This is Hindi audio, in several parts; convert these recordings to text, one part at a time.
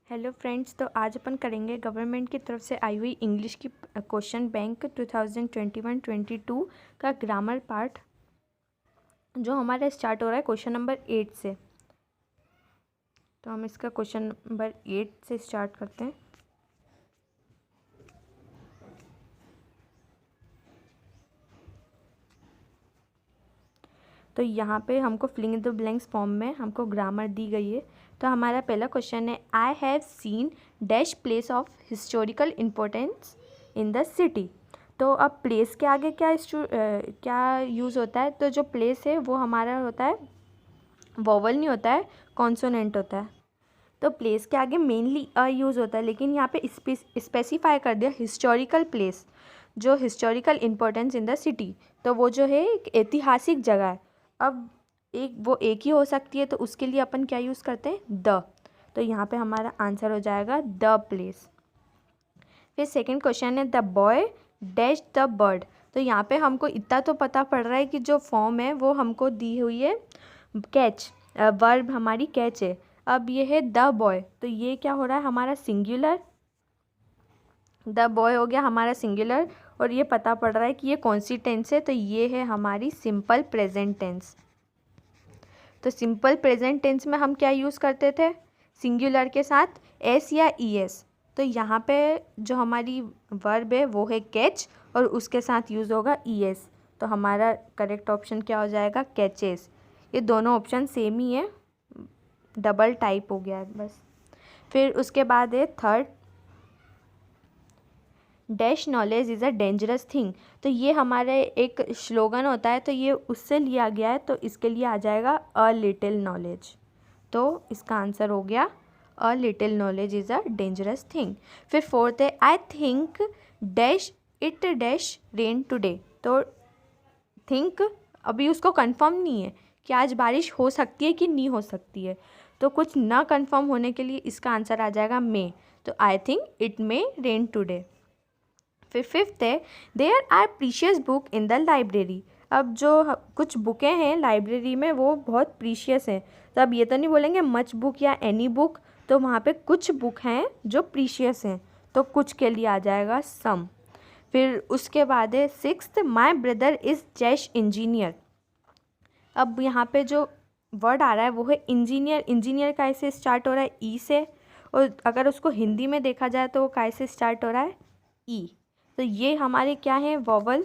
हेलो फ्रेंड्स, तो आज अपन करेंगे गवर्नमेंट की तरफ से आई हुई इंग्लिश की क्वेश्चन बैंक 2021-22 का ग्रामर पार्ट, जो हमारा स्टार्ट हो रहा है क्वेश्चन नंबर 8 से। तो हम इसका क्वेश्चन नंबर 8 से स्टार्ट करते हैं। तो यहाँ पे हमको filling in the blanks form में हमको ग्रामर दी गई है। तो हमारा पहला क्वेश्चन है, I have seen dash place of historical importance in the city. तो अब प्लेस के आगे क्या यूज़ होता है? तो जो प्लेस है वो हमारा होता है वोवल, नहीं होता है, कॉन्सोनेंट होता है। तो प्लेस के आगे मेनली अ यूज़ होता है, लेकिन यहाँ पे स्पेसिफाई कर दिया हिस्टोरिकल प्लेस, जो historical importance in the city. तो वो जो है एक ऐतिहासिक जगह है। अब वो एक ही हो सकती है, तो उसके लिए अपन क्या यूज़ करते हैं? द। तो यहाँ पे हमारा आंसर हो जाएगा द प्लेस। फिर सेकंड क्वेश्चन है, the boy dash the bird. तो यहाँ पे हमको इतना तो पता पड़ रहा है कि जो फॉर्म है वो हमको दी हुई है कैच, वर्ब हमारी कैच है। अब ये है द बॉय, तो ये क्या हो रहा है? हमारा सिंगुलर, द बॉय हो गया हमारा सिंगुलर, और ये पता पड़ रहा है कि ये कौन सी टेंस है? तो ये है हमारी सिंपल प्रेजेंट टेंस। तो सिंपल प्रेजेंट टेंस में हम क्या यूज़ करते थे? सिंगुलर के साथ एस या ई एस। तो यहाँ पे जो हमारी वर्ब है वो है कैच, और उसके साथ यूज़ होगा ई एस। तो हमारा करेक्ट ऑप्शन क्या हो जाएगा? कैचेस। ये दोनों ऑप्शन सेम ही है, डबल टाइप हो गया है बस। फिर उसके बाद है third, dash knowledge is a dangerous thing. तो ये हमारे एक स्लोगन होता है, तो ये उससे लिया गया है, तो इसके लिए आ जाएगा अ लिटिल नॉलेज। तो इसका आंसर हो गया a little knowledge is a dangerous thing. फिर फोर्थ है, I think dash it dash rain today. तो थिंक, अभी उसको कंफर्म नहीं है कि आज बारिश हो सकती है कि नहीं हो सकती है, तो कुछ ना कंफर्म होने के लिए इसका आंसर आ जाएगा मे। तो I think it may rain today. फिर फिफ्थ है, there are precious book in the library. अब जो कुछ बुकें हैं लाइब्रेरी में वो बहुत प्रीशियस हैं, तो अब ये तो नहीं बोलेंगे मच बुक या एनी बुक, तो वहाँ पे कुछ बुक हैं जो प्रीशियस हैं, तो कुछ के लिए आ जाएगा सम। फिर उसके बाद है sixth, my brother is Jaish engineer. अब यहाँ पे जो वर्ड आ रहा है वो है इंजीनियर। इंजीनियर का ऐसे स्टार्ट हो रहा है ई से, और अगर उसको हिंदी में देखा जाए तो वो कैसे स्टार्ट हो रहा है? ई। तो ये हमारे क्या है? वोवल।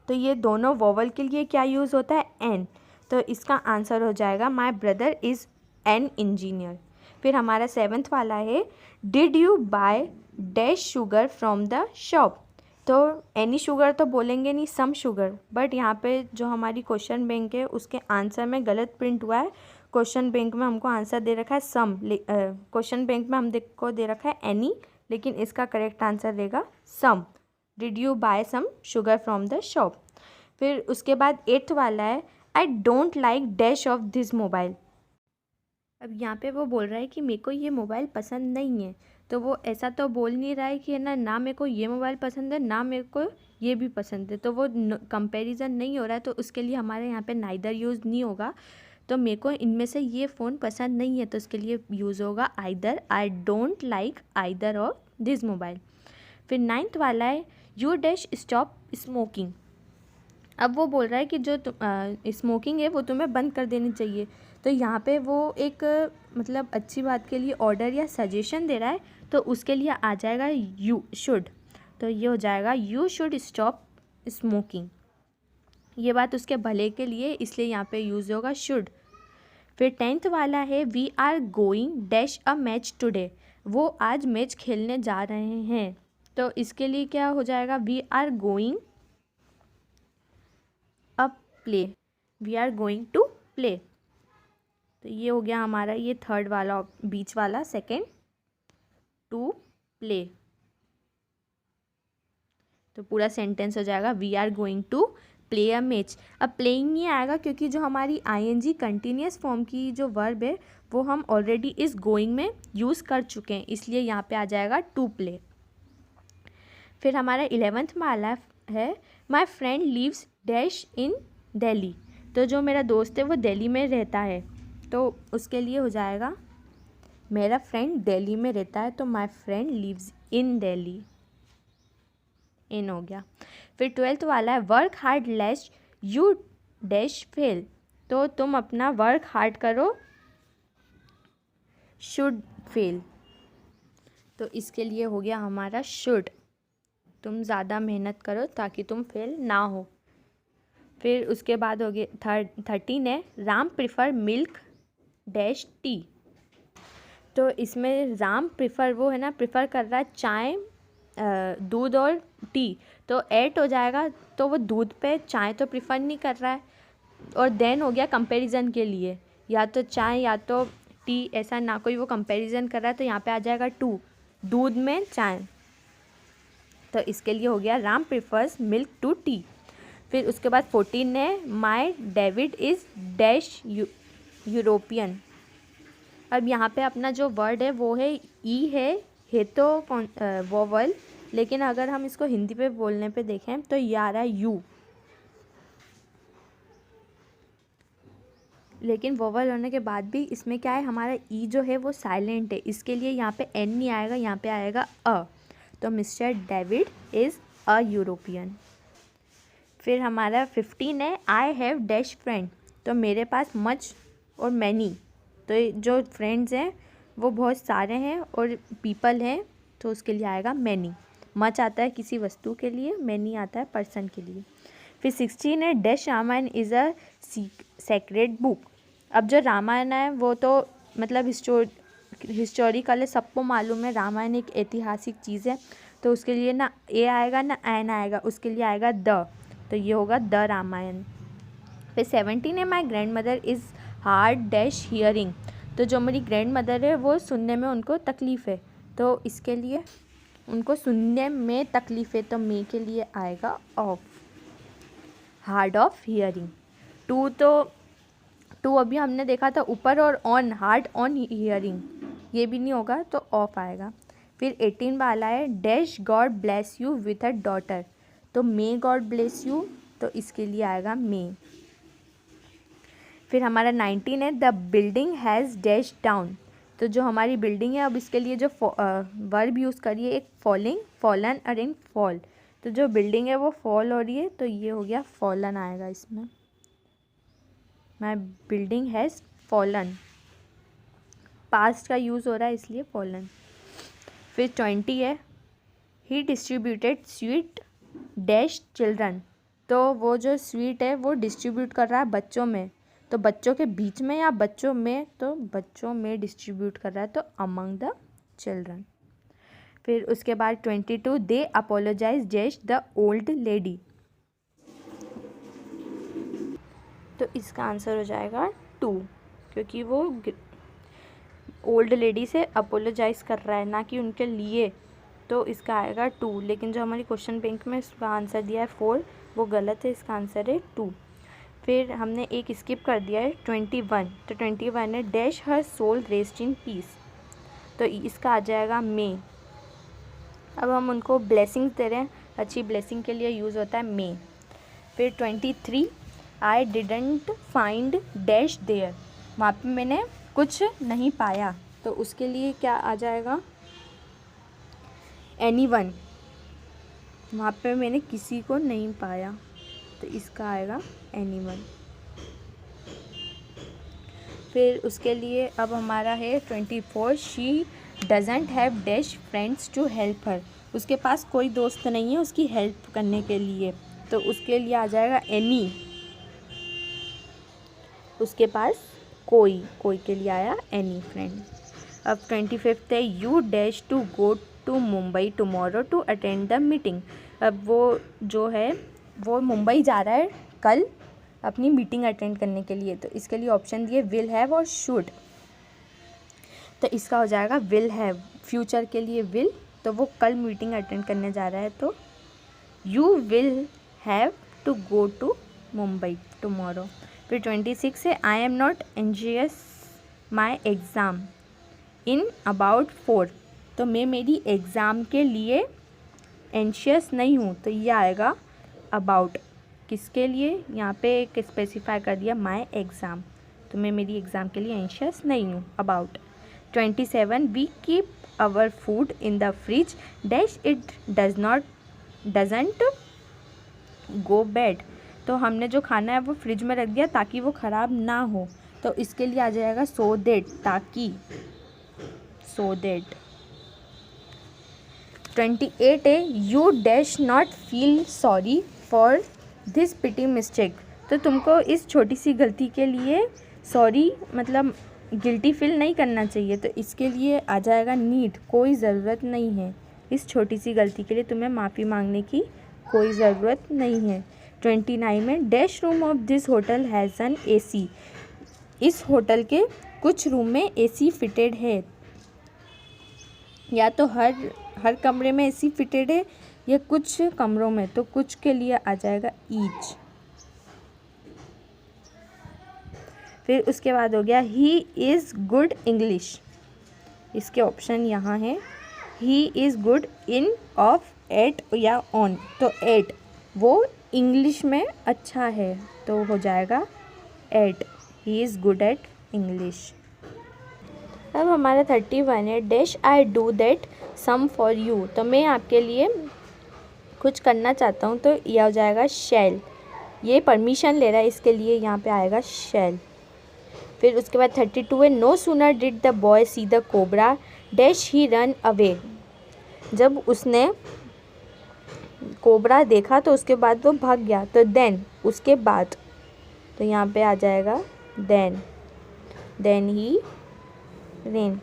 तो ये दोनों वोवल के लिए क्या यूज़ होता है? एन। तो इसका आंसर हो जाएगा my brother is an engineer. फिर हमारा सेवन्थ वाला है, did you by dash sugar from the shop. तो एनी शुगर तो बोलेंगे नहीं, सम शुगर, बट यहाँ पे जो हमारी क्वेश्चन बैंक है उसके आंसर में गलत प्रिंट हुआ है। क्वेश्चन बैंक में हमको आंसर दे रखा है सम, क्वेश्चन बैंक में हमको दे रखा है एनी, लेकिन इसका करेक्ट आंसर रहेगा some. Did you buy some sugar from the shop. फिर उसके बाद एट्थ वाला है, I don't like dash of this mobile. अब यहाँ पे वो बोल रहा है कि मेरे को ये मोबाइल पसंद नहीं है, तो वो ऐसा तो बोल नहीं रहा है कि है ना मेरे को ये मोबाइल पसंद है ना मेरे को ये भी पसंद है, तो वो कंपैरिजन नहीं हो रहा है, तो उसके लिए हमारे यहाँ पे नाइदर यूज़ नहीं होगा। तो मेरे को इनमें से ये फ़ोन पसंद नहीं है, तो उसके लिए यूज़ होगा either, I don't like either of this mobile. फिर नाइन्थ वाला है, यू डैश स्टॉप स्मोकिंग। अब वो बोल रहा है कि जो स्मोकिंग है वो तुम्हें बंद कर देनी चाहिए। तो यहाँ पे वो एक मतलब अच्छी बात के लिए ऑर्डर या सजेशन दे रहा है, तो उसके लिए आ जाएगा यू शुड। तो ये हो जाएगा यू शुड स्टॉप स्मोकिंग। ये बात उसके भले के लिए, इसलिए यहाँ पे यूज़ होगा शुड। फिर टेंथ वाला है, we are going dash a match today. वो आज मैच खेलने जा रहे हैं, तो इसके लिए क्या हो जाएगा? We are going a play, we are going to play. तो ये हो गया हमारा ये थर्ड वाला, बीच वाला सेकेंड, टू प्ले। तो पूरा सेंटेंस हो जाएगा we are going to play a match. अब प्लेइंग नहीं आएगा क्योंकि जो हमारी आईएनजी कंटिन्यूस फॉर्म की जो वर्ब है वो हम ऑलरेडी इस गोइंग में यूज़ कर चुके हैं, इसलिए यहाँ पे आ जाएगा टू प्ले। फिर हमारा 11th वाला है, my friend lives dash in Delhi. तो जो मेरा दोस्त है वो दिल्ली में रहता है, तो उसके लिए हो जाएगा मेरा फ्रेंड दिल्ली में रहता है, तो my friend lives in Delhi, in हो गया। फिर 12th वाला है work hard lest you dash fail, तो तुम अपना वर्क हार्ड करो, शुड फेल, तो इसके लिए हो गया हमारा शुड, तुम ज़्यादा मेहनत करो ताकि तुम फेल ना हो। फिर उसके बाद हो गया 13 है Ram prefer milk dash T, तो इसमें राम प्रिफर वो है ना, प्रिफर कर रहा है चाय, दूध और टी, तो ऐड हो जाएगा, तो वो दूध पे चाय तो प्रिफर नहीं कर रहा है। और देन हो गया कंपैरिजन के लिए, या तो चाय या तो टी, ऐसा ना कोई वो कंपैरिजन कर रहा है, तो यहाँ पे आ जाएगा टू, दूध में चाय, तो इसके लिए हो गया Ram prefers milk to tea. फिर उसके बाद 14 है my David is dash European, अब यहाँ पे अपना जो वर्ड है वो है ई है तो वोवल, लेकिन अगर हम इसको हिंदी पे बोलने पे देखें तो ये आ रहा है यू, लेकिन वोवल होने के बाद भी इसमें क्या है, हमारा ई जो है वो साइलेंट है, इसके लिए यहाँ पे एन नहीं आएगा, यहाँ पे आएगा अ, तो mister David is a European. फिर हमारा 15 है आई हैव डैश फ्रेंड, तो मेरे पास मच और मैनी, तो जो फ्रेंड्स हैं वो बहुत सारे हैं और पीपल हैं, तो उसके लिए आएगा मैनी। मच आता है किसी वस्तु के लिए, मैनी आता है पर्सन के लिए। फिर 16 है dash Ramayana is a sacred book, अब जो रामायण है वो तो मतलब हिस्टोरिकल है, सबको मालूम है रामायण एक ऐतिहासिक चीज़ है, तो उसके लिए ना ए आएगा ना एन आएगा, उसके लिए आएगा द, तो ये होगा द रामायण। फिर 17 है my grand mother is hard dash hearing, तो जो मेरी ग्रैंड मदर है वो सुनने में उनको तकलीफ़ है, तो इसके लिए उनको सुनने में तकलीफ़ है, तो मे के लिए आएगा ऑफ, हार्ड ऑफ हियरिंग। टू अभी हमने देखा था ऊपर और ऑन, हार्ड ऑन हियरिंग, ये भी नहीं होगा तो ऑफ आएगा। फिर 18 वाला है dash God bless you with a daughter, तो मे गॉड ब्लेस यू, तो इसके लिए आएगा मे। फिर हमारा 19 है the building has dash down, तो जो हमारी बिल्डिंग है, अब इसके लिए जो वर्ब यूज़ करिए एक फॉलिंग, फॉलन और इन फॉल, तो जो बिल्डिंग है वो फॉल हो रही है, तो ये हो गया फॉलन आएगा इसमें, माई बिल्डिंग हैज़ फॉलन, पास्ट का यूज़ हो रहा है इसलिए फॉलन। फिर 20 है ही डिस्ट्रीब्यूटेड स्वीट डैश चिल्ड्रन, तो वो जो स्वीट है वो डिस्ट्रीब्यूट कर रहा है बच्चों में, तो बच्चों के बीच में या बच्चों में, तो बच्चों में डिस्ट्रीब्यूट कर रहा है, तो अमंग द चिल्ड्रन। फिर उसके बाद 22 they apologise dash the old lady, तो इसका आंसर हो जाएगा 2, क्योंकि वो ओल्ड लेडी से अपोलोजाइज कर रहा है ना कि उनके लिए, तो इसका आएगा 2, लेकिन जो हमारी क्वेश्चन बैंक में इसका आंसर दिया है 4 वो गलत है, इसका आंसर है 2। फिर हमने एक स्किप कर दिया है 21, तो 21 है dash her soul rest in peace, तो इसका आ जाएगा मे। अब हम उनको ब्लेसिंग्स दे रहे हैं, अच्छी ब्लेसिंग के लिए यूज़ होता है मे। फिर 23 I didn't find dash there, वहाँ पे मैंने कुछ नहीं पाया, तो उसके लिए क्या आ जाएगा एनीवन, वहाँ पे मैंने किसी को नहीं पाया, तो इसका आएगा एनीवन। फिर उसके लिए अब हमारा है 24 she doesn't have dash friends to help her, उसके पास कोई दोस्त नहीं है उसकी हेल्प करने के लिए, तो उसके लिए आ जाएगा एनी, उसके पास कोई के लिए आया एनी फ्रेंड। अब 25 है you dash to go to Mumbai tomorrow to attend the meeting, अब वो जो है वो मुंबई जा रहा है कल अपनी मीटिंग अटेंड करने के लिए, तो इसके लिए ऑप्शन दिए विल हैव और शुड, तो इसका हो जाएगा विल हैव, फ्यूचर के लिए विल, तो वो कल मीटिंग अटेंड करने जा रहा है, तो you will have to go to Mumbai tomorrow. फिर 26 है I am not anxious my exam in about 4, तो मैं मेरी एग्ज़ाम के लिए एंशियस नहीं हूँ, तो ये आएगा अबाउट, किसके लिए, यहाँ पे एक स्पेसिफाई कर दिया माई एग्ज़ाम, तो मैं मेरी एग्ज़ाम के लिए एंशियस नहीं हूँ, about. 27 we keep our food in the fridge dash it doesn't go bad. तो हमने जो खाना है वो फ्रिज में रख दिया ताकि वो ख़राब ना हो, तो इसके लिए आ जाएगा सो दैट, ताकि, सो दैट। 28 है you dash not feel sorry for this pity mistake. तो तुमको इस छोटी सी गलती के लिए सॉरी मतलब गिल्टी फील नहीं करना चाहिए, तो इसके लिए आ जाएगा नीड, कोई ज़रूरत नहीं है, इस छोटी सी गलती के लिए तुम्हें माफ़ी मांगने की कोई ज़रूरत नहीं है। 29 में dash room of this hotel has an AC। इस होटल के कुछ रूम में AC फिटेड है, या तो हर कमरे में AC फिटेड है या कुछ कमरों में, तो कुछ के लिए आ जाएगा ईच। फिर उसके बाद हो गया ही इज़ गुड इंग्लिश। इसके ऑप्शन यहाँ है, he is good in, of, at या ऑन। तो एट, वो इंग्लिश में अच्छा है, तो हो जाएगा at, he is good at English. अब हमारा 31 है डैश I do that some for you. तो मैं आपके लिए कुछ करना चाहता हूँ, तो यह हो जाएगा शैल, ये परमिशन ले रहा है, इसके लिए यहाँ पे आएगा शैल। फिर उसके बाद 32 है no sooner did the boy see the cobra dash he run away. जब उसने कोबरा देखा तो उसके बाद वो भाग गया, तो देन, उसके बाद, तो यहाँ पे आ जाएगा देन ही रेन।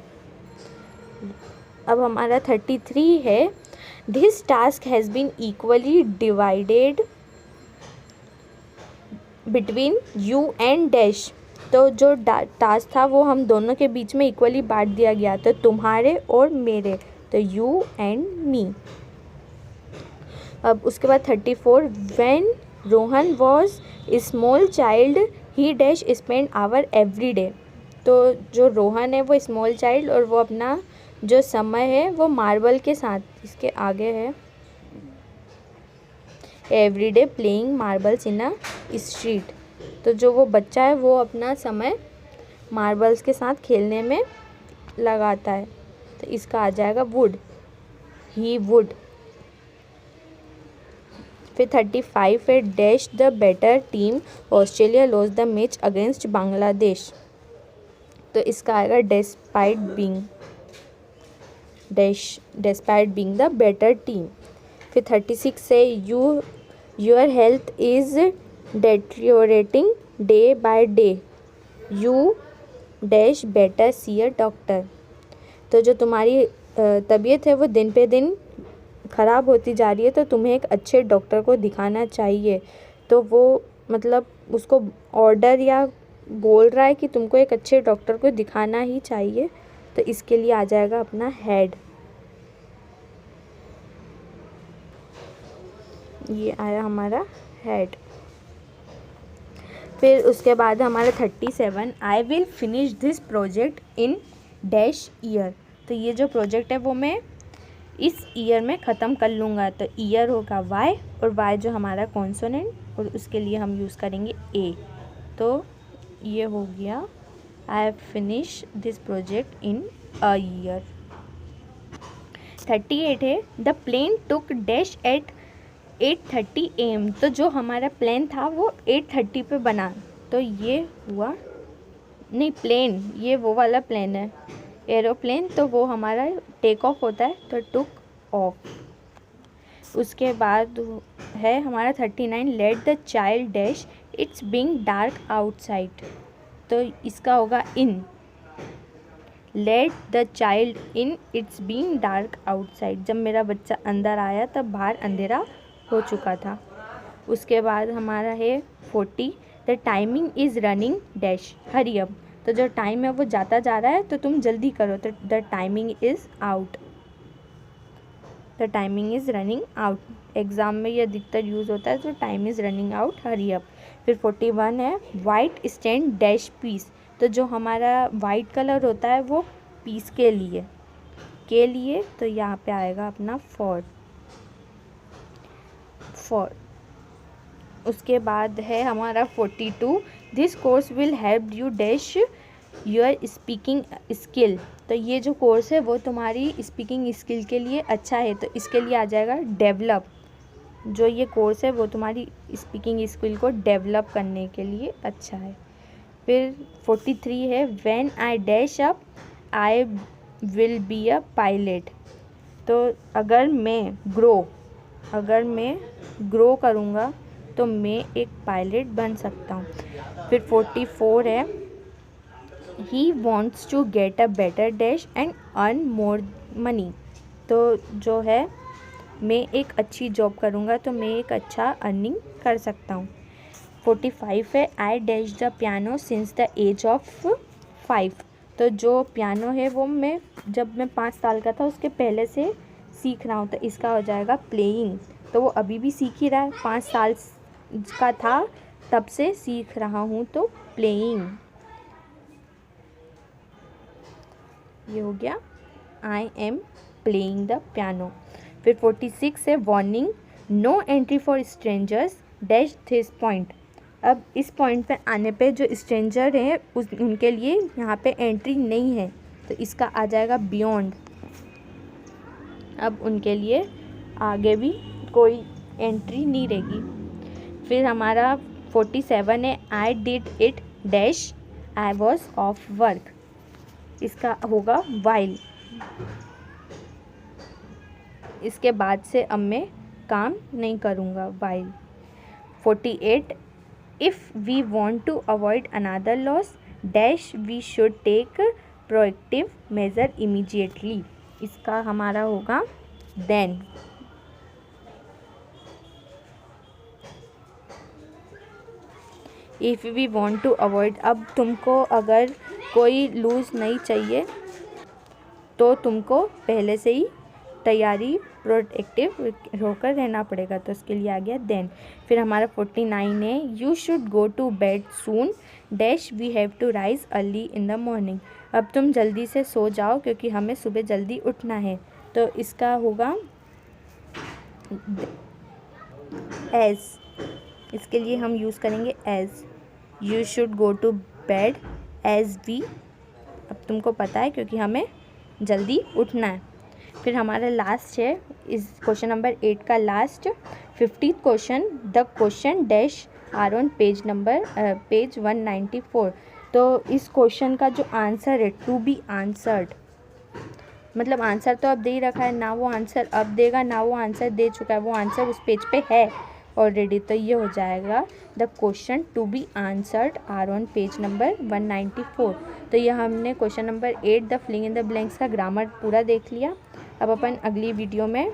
अब हमारा 33 है this task has been equally divided between you and dash. तो जो टास्क था वो हम दोनों के बीच में इक्वली बांट दिया गया, तो तुम्हारे और मेरे, तो यू एंड मी। अब उसके बाद 34 when Rohan was small child he dash spend hour every day. तो जो रोहन है वो स्मॉल चाइल्ड, और वो अपना जो समय है वो मार्बल के साथ, इसके आगे है every day playing marbles in a street. तो जो वो बच्चा है वो अपना समय मार्बल्स के साथ खेलने में लगाता है, तो इसका आ जाएगा वुड, ही वुड। फिर 35 है dash the better team Australia lost the match against Bangladesh. तो इसका आएगा despite being the better team. फिर 36 है your health is deteriorating day by day you dash better see a doctor. तो जो तुम्हारी तबीयत है वो दिन पे दिन ख़राब होती जा रही है, तो तुम्हें एक अच्छे डॉक्टर को दिखाना चाहिए। तो वो मतलब उसको ऑर्डर या बोल रहा है कि तुमको एक अच्छे डॉक्टर को दिखाना ही चाहिए, तो इसके लिए आ जाएगा अपना हेड, ये आया हमारा हेड। फिर उसके बाद हमारा 37 I will finish this project in dash year. तो ये जो प्रोजेक्ट है वो मैं इस ईयर में ख़त्म कर लूँगा, तो ईयर होगा वाई, और वाई जो हमारा कॉन्सोनेंट, और उसके लिए हम यूज़ करेंगे ए। तो ये हो गया I have finish this project in a year. 38 है the plane took dash at 8:30 AM। तो जो हमारा प्लेन था वो 8:30 पे बना, तो ये हुआ, नहीं प्लेन, ये वो वाला प्लेन है एरोप्लेन, तो वो हमारा टेक ऑफ होता है, तो टुक ऑफ। उसके बाद है हमारा 39 let the child dash it's being dark outside. तो इसका होगा in, let the child in it's being dark outside. जब मेरा बच्चा अंदर आया तब बाहर अंधेरा हो चुका था। उसके बाद हमारा है 40 the timing is running dash hurry up. तो जो टाइम है वो जाता जा रहा है, तो तुम जल्दी करो, तो the timing is out, the timing is running out. Exam में ये अधिकतर यूज़ होता है, तो time is running out hurry up. फिर 41 है वाइट स्टैंड डैश पीस। तो जो हमारा वाइट कलर होता है वो पीस के लिए, तो यहाँ पे आएगा अपना फॉर। उसके बाद है हमारा 42 this course will help you dash your speaking skill. तो ये जो कोर्स है वो तुम्हारी स्पीकिंग स्किल के लिए अच्छा है, तो इसके लिए आ जाएगा डेवलप। जो ये कोर्स है वो तुम्हारी स्पीकिंग स्किल को डेवलप करने के लिए अच्छा है। फिर 43 है when I dash up I will be a pilot. तो अगर मैं ग्रो करूँगा तो मैं एक पायलट बन सकता हूँ। फिर 44 है he wants to get a better dash and earn more money. तो जो है मैं एक अच्छी जॉब करूँगा तो मैं एक अच्छा अर्निंग कर सकता हूँ। 45 है I dash the piano since the age of 5। तो जो पियानो है वो जब मैं 5 साल का था उसके पहले से सीख रहा हूँ, तो इसका हो जाएगा प्लेइंग। तो वो अभी भी सीख ही रहा है, 5 साल का था तब से सीख रहा हूँ, तो प्लेइंग ये हो गया I am playing the piano. फिर 46 है warning no entry for strangers dash this point. अब इस पॉइंट पे आने पे जो स्ट्रेंजर हैं उनके लिए यहाँ पे एंट्री नहीं है, तो इसका आ जाएगा बियॉन्ड। अब उनके लिए आगे भी कोई एंट्री नहीं रहेगी। फिर हमारा 47 है I did it dash I was of work. इसका होगा वाइल। इसके बाद से अब मैं काम नहीं करूँगा, while. 48 if we want to avoid another loss dash we should take proactive measure immediately. इसका हमारा होगा then. If we want to avoid, अब तुमको अगर कोई लूज़ नहीं चाहिए तो तुमको पहले से ही तैयारी प्रोटेक्टिव होकर रहना पड़ेगा, तो इसके लिए आ गया देन। फिर हमारा 49 है you should go to bed soon dash we have to rise early in the morning. अब तुम जल्दी से सो जाओ क्योंकि हमें सुबह जल्दी उठना है, तो इसका होगा एज। इसके लिए हम यूज़ करेंगे as. You should go to bed as we, अब तुमको पता है क्योंकि हमें जल्दी उठना है। फिर हमारा लास्ट है इस क्वेश्चन नंबर 8 का last 50th question the question dash are on page 194। तो इस क्वेश्चन का जो आंसर है टू बी आंसर्ड, मतलब आंसर तो अब दे ही रखा है, ना वो आंसर अब देगा ना वो आंसर दे चुका है, वो आंसर उस पेज पे है ऑलरेडी। तो ये हो जाएगा the question to be answered are on page number 194। तो ये हमने question number 8 the filling in the blanks का ग्रामर पूरा देख लिया। अब अपन अगली वीडियो में